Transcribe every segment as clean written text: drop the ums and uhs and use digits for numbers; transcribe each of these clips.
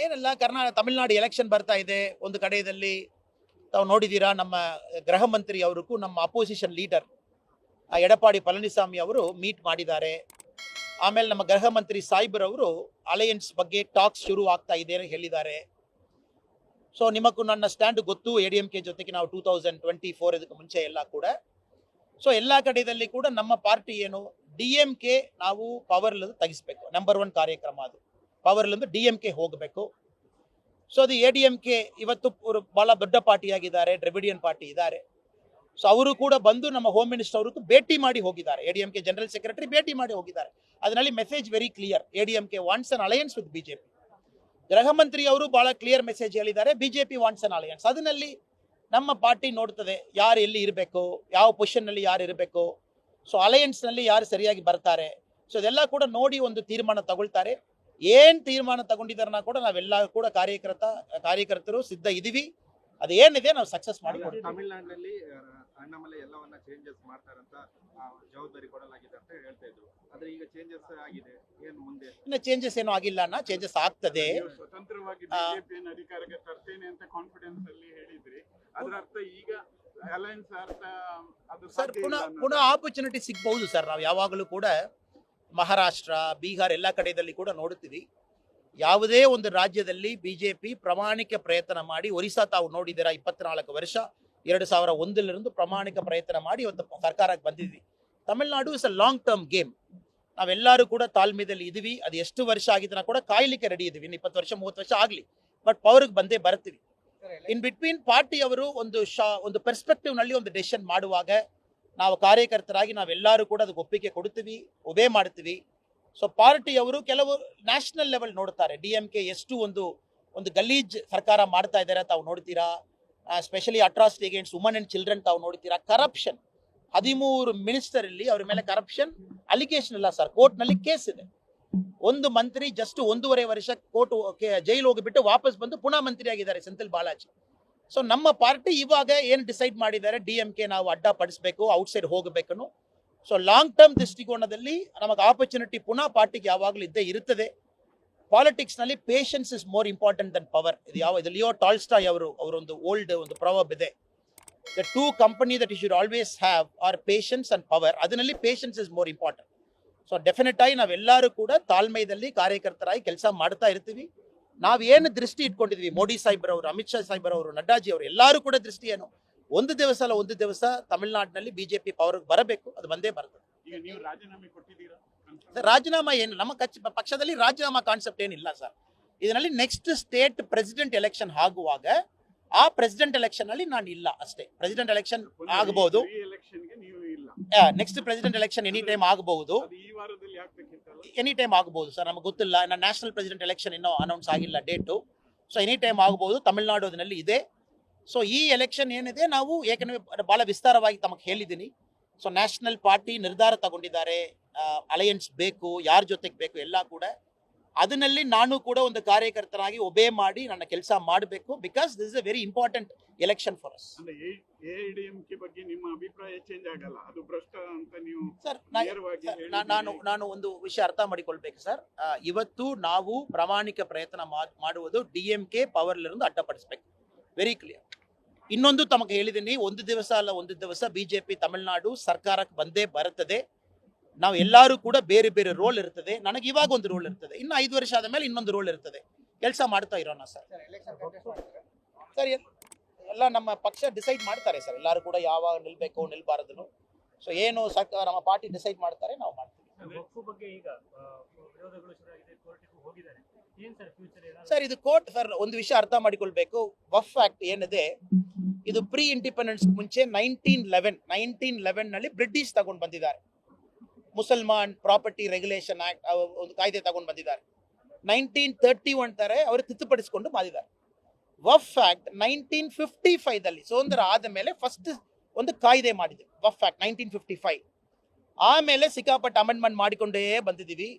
ಏನಿಲ್ಲ, ತಮಿಳುನಾಡು ಎಲೆಕ್ಷನ್ ಬರ್ತಾ ಇದೆ. ಒಂದು ಕಡೆಯಲ್ಲಿ ತಾವು ನೋಡಿದ್ದೀರಾ, ನಮ್ಮ ಗೃಹ ಮಂತ್ರಿ ಅವರಿಗೂ ನಮ್ಮ ಅಪೋಸಿಷನ್ ಲೀಡರ್ ಎಡಪ್ಪಾಡಿ ಪಳನಿಸ್ವಾಮಿ ಅವರು ಮೀಟ್ ಮಾಡಿದ್ದಾರೆ. ಆಮೇಲೆ ನಮ್ಮ ಗೃಹ ಮಂತ್ರಿ ಸಾಯಿಬ್ರವರು ಅಲಯನ್ಸ್ ಬಗ್ಗೆ ಟಾಕ್ಸ್ ಶುರು ಆಗ್ತಾ ಇದೆ ಅಂತ ಹೇಳಿದ್ದಾರೆ. ಸೊ ನಿಮಗೂ ನನ್ನ ಸ್ಟ್ಯಾಂಡ್ ಗೊತ್ತು, ADMK ಜೊತೆಗೆ ನಾವು 2024 ಇದಕ್ಕೆ ಮುಂಚೆ ಎಲ್ಲ ಕೂಡ. ಸೊ ಎಲ್ಲ ಕಡೆಯಲ್ಲಿ ಕೂಡ ನಮ್ಮ ಪಾರ್ಟಿ ಏನು, DMK ನಾವು ಪವರ್ಲಿಂದ ತೆಗಿಸ್ಬೇಕು. ನಂಬರ್ 1 ಕಾರ್ಯಕ್ರಮ ಅದು. ಪವರ್ಲಿಂದ DMK ಹೋಗಬೇಕು. ಸೊ ಅದು ADMK ಇವತ್ತು ಬಹಳ ದೊಡ್ಡ ಪಾರ್ಟಿ ಆಗಿದ್ದಾರೆ, ಡ್ರೆವಿಡಿಯನ್ ಪಾರ್ಟಿ ಇದ್ದಾರೆ. ಸೊ ಅವರು ಕೂಡ ಬಂದು ನಮ್ಮ ಹೋಮ್ ಮಿನಿಸ್ಟರ್ ಅವರು ಭೇಟಿ ಮಾಡಿ ಹೋಗಿದ್ದಾರೆ. ADMK ಜನರಲ್ ಸೆಕ್ರೆಟರಿ ಭೇಟಿ ಮಾಡಿ ಹೋಗಿದ್ದಾರೆ. ಅದರಲ್ಲಿ message very clear, ADMK wants an alliance with BJP. ಗೃಹ ಮಂತ್ರಿ ಅವರು ಬಹಳ ಕ್ಲಿಯರ್ ಮೆಸೇಜ್ ಹೇಳಿದ್ದಾರೆ, BJP ವಾಂಟ್ಸ್ ಅನ್ ಅಲಯನ್ಸ್. ಅದರಲ್ಲಿ ನಮ್ಮ ಪಾರ್ಟಿ ನೋಡ್ತದೆ ಯಾರು ಎಲ್ಲಿ ಇರಬೇಕು, ಯಾವ ಪೊಸಿಷನ್ ನಲ್ಲಿ ಯಾರು ಇರಬೇಕು, ಸೊ ಅಲಯನ್ಸ್ ನಲ್ಲಿ ಯಾರು ಸರಿಯಾಗಿ ಬರ್ತಾರೆ. ಸೊ ಇದೆಲ್ಲ ಕೂಡ ನೋಡಿ ಒಂದು ತೀರ್ಮಾನ ತಗೊಳ್ತಾರೆ. ಏನ್ ತೀರ್ಮಾನ ತಗೊಂಡಿದ್ದಾರನ್ನ ಕೂಡ ನಾವೆಲ್ಲ ಕೂಡ ಕಾರ್ಯಕರ್ತರು ಸಿದ್ಧ ಇದೀವಿ. ಅದೇನಿದೆ ನಾವು ಸಕ್ಸಸ್ ಮಾಡಿ. ತಮಿಳುನಾಡಿನಲ್ಲಿ ಅಣ್ಣಾಮಲೈ ಎಲ್ಲವನ್ನ ಚೇಂಜಸ್ ಮಾಡ್ತಾರಂತ ಜವಾಬ್ದಾರಿ ಕೊಡಲಾಗಿದೆ ಅಂತ ಹೇಳ್ತಾ ಇದ್ರು. ಆದ್ರೆ ಈಗ ಚೇಂಜಸ್ ಆಗಿದೆ, ಏನು ಮುಂದೆ ಇನ್ನು ಚೇಂಜಸ್ ಏನೂ ಆಗಿಲ್ಲ ಅಣ್ಣ, ಚೇಂಜಸ್ ಆಗ್ತದೆ. ಸ್ವತಂತ್ರವಾಗಿ ಬಿಜೆಪಿಯನ್ನು ಅಧಿಕಾರಕ್ಕೆ ತರ್ತೇನೆ ಅಂತ ಕಾನ್ಫಿಡೆನ್ಸ್ ಅಲ್ಲಿ ಹೇಳಿದ್ರಿ. ಅದರ ಅರ್ಥ ಈಗ ಅಲಯನ್ಸ್ ಅರ್ಥ ಅದು ಸರ್ ಪುನಃ ಆಪರ್ಚುನಿಟಿ ಸಿಗಬಹುದು ಸರ್. ನಾವು ಯಾವಾಗಲೂ ಕೂಡ ಮಹಾರಾಷ್ಟ್ರ, ಬಿಹಾರ್ ಎಲ್ಲ ಕಡೆಯಲ್ಲಿ ಕೂಡ ನೋಡುತ್ತೀವಿ. ಯಾವುದೇ ಒಂದು ರಾಜ್ಯದಲ್ಲಿ BJP ಪ್ರಾಮಾಣಿಕ ಪ್ರಯತ್ನ ಮಾಡಿ, ಒರಿಸ್ಸಾ ತಾವು ನೋಡಿದ್ದೀರಾ 24 ವರ್ಷ 2001 ಪ್ರಾಮಾಣಿಕ ಪ್ರಯತ್ನ ಮಾಡಿ ಇವತ್ತು ಸರ್ಕಾರಕ್ಕೆ ಬಂದಿದ್ವಿ. Tamil Nadu is a long term game. ನಾವೆಲ್ಲರೂ ಕೂಡ ತಾಳ್ಮೆದಲ್ಲಿ ಇದೀವಿ. ಅದು ಎಷ್ಟು ವರ್ಷ ಆಗಿದ್ರೆ ಕೂಡ ಕಾಯ್ಲಿಕ್ಕೆ ರೆಡಿ ಇದೀವಿ. 20 ವರ್ಷ 30 ವರ್ಷ ಆಗಲಿ, ಬಟ್ ಪವರ್ಗೆ ಬಂದೇ ಬರ್ತೀವಿ. ಇನ್ ಬಿಟ್ವೀನ್ ಪಾರ್ಟಿ ಅವರು ಒಂದು ಪರ್ಸ್ಪೆಕ್ಟಿವ್ ನಲ್ಲಿ ಒಂದು ಡೆಸಿಷನ್ ಮಾಡುವಾಗ ನಾವು ಕಾರ್ಯಕರ್ತರಾಗಿ ನಾವೆಲ್ಲರೂ ಕೂಡ ಅದಕ್ಕೆ ಒಪ್ಪಿಗೆ ಕೊಡ್ತೀವಿ, ಒಬೇ ಮಾಡ್ತೀವಿ. ಸೊ ಪಾರ್ಟಿಯವರು ಕೆಲವು ನ್ಯಾಷನಲ್ ಲೆವೆಲ್ ನೋಡ್ತಾರೆ. DMK ಎಷ್ಟು ಒಂದು ಗಲೀಜ್ ಸರ್ಕಾರ ಮಾಡ್ತಾ ಇದ್ದಾರೆ ತಾವು ನೋಡ್ತೀರಾ. Specially atrocity against woman and children ತಾವು ನೋಡ್ತೀರಾ. ಕರಪ್ಷನ್ 13 ಮಿನಿಸ್ಟರ್ ಇಲ್ಲಿ ಅವ್ರ ಮೇಲೆ ಕರಪ್ಷನ್ ಅಲಿಗೇಷನ್ ಇಲ್ಲ ಸರ್, ಕೋರ್ಟ್ ನಲ್ಲಿ ಕೇಸ್ ಇದೆ. ಒಂದು ಮಂತ್ರಿ ಜಸ್ಟ್ 1.5 ವರ್ಷ ಜೈಲು ಹೋಗಿಬಿಟ್ಟು ವಾಪಸ್ ಬಂದು ಪುನಃ ಮಂತ್ರಿ ಆಗಿದ್ದಾರೆ, ಸೆಂಥಿಲ್ ಬಾಲಾಜಿ. ಸೊ ನಮ್ಮ ಪಾರ್ಟಿ ಇವಾಗ ಏನು ಡಿಸೈಡ್ ಮಾಡಿದ್ದಾರೆ, DMK ನಾವು ಅಡ್ಡ ಪಡಿಸಬೇಕು, ಔಟ್ಸೈಡ್ ಹೋಗಬೇಕು. ಸೊ ಲಾಂಗ್ ಟರ್ಮ್ ದೃಷ್ಟಿಕೋನದಲ್ಲಿ ನಮಗೆ ಆಪರ್ಚುನಿಟಿ ಪುನಃ ಪಾರ್ಟಿಗೆ ಯಾವಾಗಲೂ ಇದ್ದೇ ಇರುತ್ತದೆ. ಪಾಲಿಟಿಕ್ಸ್ ನಲ್ಲಿ patience is more important than power. ಇದು ಲಿಯೋ ಟಾಲ್ಸ್ಟಾಯ್ ಅವರೊಂದು ಓಲ್ಡ್ ಒಂದು ಪ್ರವರ್ಬ್ ಇದೆ. The two company that you should always have are patience and power. ಅದರಲ್ಲಿ patience is more important. So definite ಆಗಿ ನಾವೆಲ್ಲರೂ ಕೂಡ ತಾಳ್ಮೆಯಲ್ಲಿ ಕಾರ್ಯಕರ್ತರಾಗಿ ಕೆಲಸ ಮಾಡ್ತಾ ಇರ್ತೀವಿ. ನಾವೇನು ದೃಷ್ಟಿ ಇಟ್ಕೊಂಡಿದ್ವಿ, ಮೋದಿ ಸಾಹೇಬ್ರವರು, ಅಮಿತ್ ಶಾ ಸಾಹೇಬ್ರವರು, ನಡ್ಡಾಜಿ ಅವರು ಎಲ್ಲರೂ ಕೂಡ ದೃಷ್ಟಿ ಏನು, ಒಂದು ದಿವಸ ತಮಿಳುನಾಡಿನಲ್ಲಿ BJP ಪವರ್ ಬರಬೇಕು, ಅದು ಬಂದೇ ಬರ್ತದೆ. ಈಗ ನೀವು ರಾಜೀನಾಮೆ ಕೊಟ್ಟಿದ್ದೀರಾ? ರಾಜೀನಾಮಾ ಏನು, ನಮ್ಮ ಪಕ್ಷದಲ್ಲಿ ರಾಜೀನಾಮಾ ಕಾನ್ಸೆಪ್ಟ್ ಏನಿಲ್ಲ ಸರ್. ಇದರಲ್ಲಿ ನೆಕ್ಸ್ಟ್ ಸ್ಟೇಟ್ ಪ್ರೆಸಿಡೆಂಟ್ ಎಲೆಕ್ಷನ್ ಆಗುವಾಗ ಆ ಪ್ರೆಸಿಡೆಂಟ್ ಎಲೆಕ್ಷನ್ ಅಲ್ಲಿ ನಾನು ಇಲ್ಲ ಅಷ್ಟೇ. ಪ್ರೆಸಿಡೆಂಟ್ ಎಲೆಕ್ಷನ್ ಆಗಬಹುದು, next president election any time ಆಗಬಹುದು, ಎನಿ ಟೈಮ್ ಆಗಬಹುದು ಸರ್, ನಮಗೆ ಗೊತ್ತಿಲ್ಲ. ನಾನು ನ್ಯಾಷನಲ್ ಪ್ರೆಸಿಡೆಂಟ್ ಎಲೆಕ್ಷನ್ ಇನ್ನೂ ಅನೌನ್ಸ್ ಆಗಿಲ್ಲ ಡೇಟು. ಸೊ ಎನಿ ಟೈಮ್ ಆಗಬಹುದು. ತಮಿಳುನಾಡು ಅದರಲ್ಲಿ ಇದೆ. ಸೊ ಈ ಎಲೆಕ್ಷನ್ ಏನಿದೆ, ನಾವು ಏಕೆಂದರೆ ಬಹಳ ವಿಸ್ತಾರವಾಗಿ ತಮಗೆ ಹೇಳಿದ್ದೀನಿ. ಸೊ ನ್ಯಾಷನಲ್ ಪಾರ್ಟಿ ನಿರ್ಧಾರ ತಗೊಂಡಿದ್ದಾರೆ, ಅಲಯನ್ಸ್ ಬೇಕು, ಯಾರ ಜೊತೆಗೆ ಬೇಕು ಎಲ್ಲ ಕೂಡ. ಅದರಲ್ಲಿ ನಾನು ಕೂಡ ಒಂದು ಕಾರ್ಯಕರ್ತರಾಗಿ ಒಬೇ ಮಾಡಿ ನನ್ನ ಕೆಲಸ ಮಾಡಬೇಕು. Because this is a very important election for us. ADMK ಬಗ್ಗೆ ನಿಮ್ಮ ಅಭಿಪ್ರಾಯ ಚೇಂಜ್ ಆಗಲ್ಲ, ಅದು ಭ್ರಷ್ಟ ಅಂತ ನೀವು ಸರ್? ನಾನು ಒಂದು ವಿಷಯ ಅರ್ಥ ಮಾಡಿಕೊಳ್ಬೇಕು ಸರ್. ಇವತ್ತು ನಾವು ಪ್ರಾಮಾಣಿಕ ಪ್ರಯತ್ನ ಮಾಡುವುದು DMK ಪವರ್ಲಿருந்து ಅಡ್ಡಪಡಿಸಬೇಕು, ವೆರಿ ಕ್ಲಿಯರ್. ಇನ್ನೊಂದು ತಮಗೆ ಹೇಳಿದ್ದೀನಿ, ಒಂದು ದಿವಸ BJP ತಮಿಳುನಾಡು ಸರ್ಕಾರಕ್ಕೆ ಬಂದೇ ಬರುತ್ತದೆ. ನಾವು ಎಲ್ಲರೂ ಕೂಡ ಬೇರೆ ಬೇರೆ ರೋಲ್ ಇರ್ತದೆ. ನನಗೆ ಇವಾಗ ಒಂದು ರೋಲ್ ಇರ್ತದೆ, ಇನ್ನು 5 ವರ್ಷ ಆದ ಮೇಲೆ ಇನ್ನೊಂದು ರೋಲ್ ಇರ್ತದೆ. ಕೆಲಸ ಮಾಡ್ತಾ ಇರೋಣ ಸರ್. ಸರ್ ಎಲ್ಲ ನಮ್ಮ ಪಕ್ಷ ಡಿಸೈಡ್ ಮಾಡ್ತಾರೆ ಸರ್, ಎಲ್ಲರೂ ಕೂಡ ಯಾವಾಗ ನಿಲ್ಬೇಕು ನಿಲ್ಬಾರದು. ಸೊ ಏನು ನಮ್ಮ ಪಾರ್ಟಿ ಡಿಸೈಡ್ ಮಾಡ್ತಾರೆ, ನಾವು ಮಾಡ್ತೀವಿ ಸರ್. ಇದು ಕೋರ್ಟ್ ಸರ್, ಒಂದು ವಿಷಯ ಅರ್ಥ ಮಾಡಿಕೊಳ್ಬೇಕು. ವಕ್ಫ್ ಆಕ್ಟ್ ಏನಿದೆ, ಇದು ಪ್ರೀ ಇಂಡಿಪೆಂಡೆನ್ಸ್ ಮುಂಚೆ 1911 ನಲ್ಲಿ ಬ್ರಿಟಿಷ್ ತಗೊಂಡು ಬಂದಿದ್ದಾರೆ. ಮುಸಲ್ಮಾನ್ ಪ್ರಾಪರ್ಟಿ ರೆಗ್ಯುಲೇಷನ್ ಆಕ್ಟ್ ಒಂದು ಕಾಯ್ದೆ ತಗೊಂಡು ಬಂದಿದ್ದಾರೆ. 1931 ತಾರೆ ಅವರು ತಿದ್ದುಪಡಿಸಿಕೊಂಡು ಮಾಡಿದ್ದಾರೆ. ವಕ್ಫ್ ಆಕ್ಟ್ 1955 ಸ್ವತಂತ್ರ ಆದ ಮೇಲೆ ಫಸ್ಟ್ ಒಂದು ಕಾಯ್ದೆ ಮಾಡಿದೆ ವಕ್ಫ್ ಆಕ್ಟ್ 1955. ಆಮೇಲೆ ಸಿಕ್ಕಾಪಟ್ಟೆ ಅಮೆಂಡ್ಮೆಂಟ್ ಮಾಡಿಕೊಂಡೇ ಬಂದಿದ್ದೀವಿ.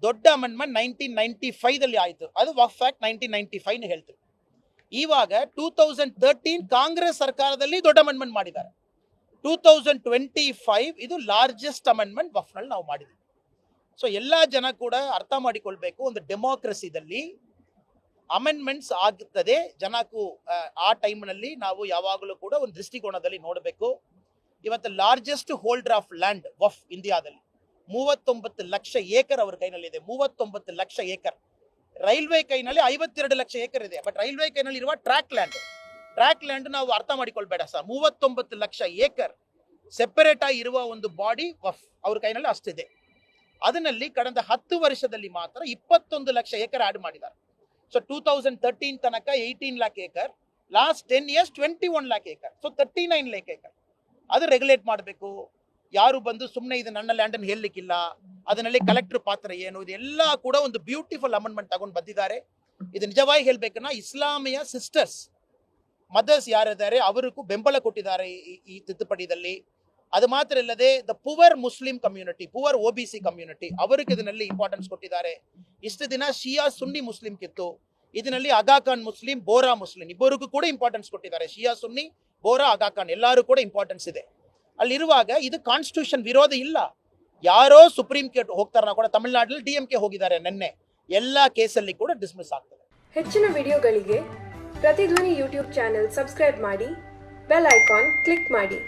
ದೊಡ್ಡ ಅಮೆಂಡ್ಮೆಂಟ್ 1995 ಆಯಿತು, ಅದು ವಕ್ಫ್ ಆಕ್ಟ್ 1995 ಹೇಳ್ತೀವಿ. ಇವಾಗ 2013 ಕಾಂಗ್ರೆಸ್ ಸರ್ಕಾರದಲ್ಲಿ ದೊಡ್ಡ ಅಮೆಂಡ್ಮೆಂಟ್ ಮಾಡಿದ್ದಾರೆ. 2025 ಇದು ಲಾರ್ಜೆಸ್ಟ್ ಅಮೆಂಡ್ಮೆಂಟ್ ವಕ್ಫ್ ನಲ್ಲಿ ನಾವು ಮಾಡಿದ್ವಿ. ಸೊ ಎಲ್ಲ ಜನ ಕೂಡ ಅರ್ಥ ಮಾಡಿಕೊಳ್ಬೇಕು, ಒಂದು ಡೆಮೋಕ್ರಸಿದಲ್ಲಿ ಅಮೆಂಡ್ಮೆಂಟ್ಸ್ ಆಗುತ್ತದೆ ಜನಕ್ಕೂ ಆ ಟೈಮ್ನಲ್ಲಿ ನಾವು ಯಾವಾಗಲೂ ಕೂಡ ಒಂದು ದೃಷ್ಟಿಕೋನದಲ್ಲಿ ನೋಡಬೇಕು. ಇವತ್ತು largest holder of land Waqf ಇಂಡಿಯಾದಲ್ಲಿ 39 ಲಕ್ಷ ಏಕರ್ ಅವ್ರ ಕೈನಲ್ಲಿದೆ. 39 ಲಕ್ಷ ಏಕರ್. ರೈಲ್ವೆ ಕೈನಲ್ಲಿ 52 ಲಕ್ಷ ಏಕರ್ ಇದೆ. ಬಟ್ ರೈಲ್ವೆ ಕೈನಲ್ಲಿ ಇರುವ ಟ್ರ್ಯಾಕ್ ಲ್ಯಾಂಡ್ ನಾವು ಅರ್ಥ ಮಾಡಿಕೊಳ್ಬೇಡ ಸರ್. 39 ಲಕ್ಷ ಏಕರ್ ಸೆಪರೇಟ್ ಆಗಿ ಇರುವ ಒಂದು ಬಾಡಿ ವಫ್ ಅವ್ರ ಕೈನಲ್ಲಿ ಅಷ್ಟಿದೆ. ಅದರಲ್ಲಿ ಕಳೆದ 10 ವರ್ಷದಲ್ಲಿ ಮಾತ್ರ 21 ಲಕ್ಷ ಏಕರ್ ಆಡ್ ಮಾಡಿದ್ದಾರೆ. ಸೊ 2013 ತನಕ 18 lac acre, last 10 years 21 lac acre, so 39 lac acre. ಅದು ರೆಗ್ಯುಲೇಟ್ ಮಾಡಬೇಕು. ಯಾರು ಬಂದು ಸುಮ್ಮನೆ ಇದು ನನ್ನ ಲ್ಯಾಂಡ್ ಅನ್ನು ಹೇಳಲಿಕ್ಕಿಲ್ಲ. ಅದರಲ್ಲಿ ಕಲೆಕ್ಟರ್ ಪಾತ್ರ ಏನು, ಇದೆಲ್ಲ ಕೂಡ ಒಂದು ಬ್ಯೂಟಿಫುಲ್ ಅಮೆಂಡ್ಮೆಂಟ್ ತಗೊಂಡು ಬಂದಿದ್ದಾರೆ. ಇದು ನಿಜವಾಗಿ ಹೇಳ್ಬೇಕನ್ನ ಇಸ್ಲಾಮಿಯ ಸಿಸ್ಟರ್ಸ್ ಮದರ್ಸ್ ಯಾರಿದ್ದಾರೆ ಅವರಿಗೂ ಬೆಂಬಲ ಕೊಟ್ಟಿದ್ದಾರೆ ಈ ತಿದ್ದುಪಡಿಯಲ್ಲಿ. ಅದು ಮಾತ್ರ ಇಲ್ಲದೆ the poor Muslim community, poor OBC community ಅವರಿಗೆ ಇದರಲ್ಲಿ ಇಂಪಾರ್ಟೆನ್ಸ್ ಕೊಟ್ಟಿದ್ದಾರೆ. ಇಷ್ಟು ದಿನ ಶಿಯಾ ಸುನ್ನಿ ಮುಸ್ಲಿಂ ಕಿತ್ತು, ಇದರಲ್ಲಿ ಆಗಾ ಖಾನ್ ಮುಸ್ಲಿಂ, ಬೋರಾ ಮುಸ್ಲಿಂ ಇಬ್ಬರಿಗೂ ಕೂಡ ಇಂಪಾರ್ಟೆನ್ಸ್ ಕೊಟ್ಟಿದ್ದಾರೆ. ಶಿಯಾ ಸುನ್ನಿ, ಬೋರಾ, ಆಗಾ ಖಾನ್ ಎಲ್ಲರೂ ಕೂಡ ಇಂಪಾರ್ಟೆನ್ಸ್ ಇದೆ. ಅಲ್ಲಿರುವಾಗ ಇದು ಕಾನ್ಸ್ಟಿಟ್ಯೂಷನ್ ವಿರೋಧ ಇಲ್ಲ. ಯಾರೋ ಸುಪ್ರೀಂ ಕೋರ್ಟ್ ಹೋಗ್ತಾರ ಕೂಡ, ತಮಿಳುನಾಡಲ್ಲಿ DMK ಹೋಗಿದ್ದಾರೆ ನಿನ್ನೆ, ಎಲ್ಲ ಕೇಸಲ್ಲಿ ಕೂಡ ಡಿಸ್ಮಿಸ್ ಆಗ್ತದೆ. ಹೆಚ್ಚಿನ ವಿಡಿಯೋಗಳಿಗೆ ಪ್ರತಿಧ್ವನಿ ಯೂಟ್ಯೂಬ್ ಚಾನೆಲ್ ಸಬ್ಸ್ಕ್ರೈಬ್ ಮಾಡಿ, ಬೆಲ್ ಐಕಾನ್ ಕ್ಲಿಕ್ ಮಾಡಿ.